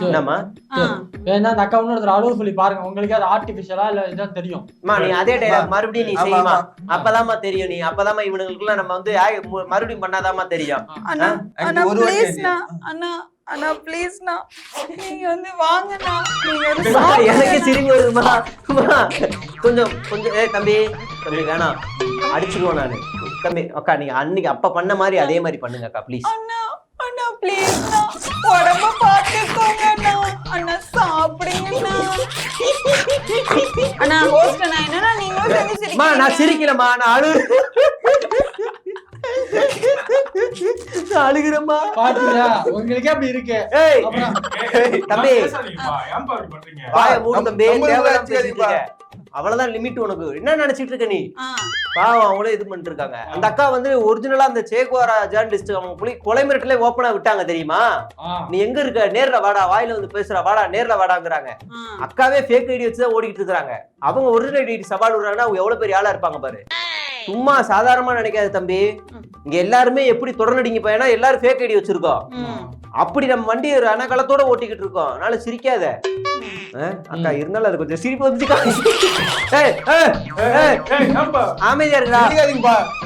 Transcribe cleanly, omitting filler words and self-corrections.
என்னம்மா வேணா அந்த அக்கா இன்னொருத்தர் அழுவ சொல்லி பாருங்க, உங்களுக்கு அது ஆர்டிபிஷியலா இல்ல இதுதான் தெரியும். நீ அதே டைலாக் மறுபடியும் நீ செய்யுமா, அப்பதாம்மா தெரியும். நீ அப்பதாம்மா இவனுங்களுக்குலாம் நம்ம வந்து மறுபடியும் பண்ணாதாம்மா தெரியும். அண்ணா ப்ளீஸ்ண்ணா, நீங்க வந்து வாங்கண்ணா. எனக்கு சிரிப்பு வருதுமா. கொஞ்சம் தம்பி வேணாம், அடிச்சுக்குவோம் நானு. தம்பி அக்கா நீங்க அன்னைக்கு அப்ப பண்ண மாதிரி அதே மாதிரி பண்ணுங்க அக்கா ப்ளீஸ். அண்ணா ப்ளீஸ்ண்ணா, உடம்ப பாத்துக்கோங்கண்ணா. அண்ணா சாப்பிடுங்கண்ணா. அண்ணா ஹோஸ்ட் அண்ணா, என்னன்னா நீங்களும் சேர்ந்து சிரிக்கிறீங்க. நான் சிரிக்கலமா, நான் அழுகிறேம்மா. பாத்தீங்களா உங்களுக்கே அப்படி இருக்கு. தம்பி வாய மூடு தம்பி, அவ்வளவுதான் லிமிட். உனக்கு என்ன நினைச்சிட்டு இருக்க நீ? பாவம் அவங்களே இது பண்ணிட்டு இருக்காங்க. அந்த அக்கா வந்து ஒரிஜினலா அந்த சேகுவாரா ஜேர்னலிஸ்ட் அவங்க கொலை மிரட்டலே ஓப்பனா விட்டாங்க தெரியுமா? நீ எங்க இருக்க, நேர்ல வாடா, வாயில வந்து பேசுற வாடா, நேர்ல வாடாங்கிறாங்க. அக்காவே ஃபேக் ஐடி வச்சுதான் ஓடிக்கிட்டு இருக்காங்க. அவங்க ஒரிஜினல் ஐடி சவால் விடுறாங்கன்னா அவங்க எவ்வளவு பெரிய ஆளா இருப்பாங்க பாரு. சும்மா சாதாரணமா நினைக்காது தம்பி. இங்க எல்லாருமே எப்படி தொடர்நடிங்க பையனா எல்லாரும் ஃபேக் ஐடி வச்சிருக்கோம். அப்படி நம்ம வண்டி ரணகலத்தோட ஓட்டிக்கிட்டு இருக்கோம். அதனால சிரிக்காத அக்கா. இருந்தாலும் அது கொஞ்சம் சிரிப்பு வந்துச்சு. அமைதியா இருக்கா?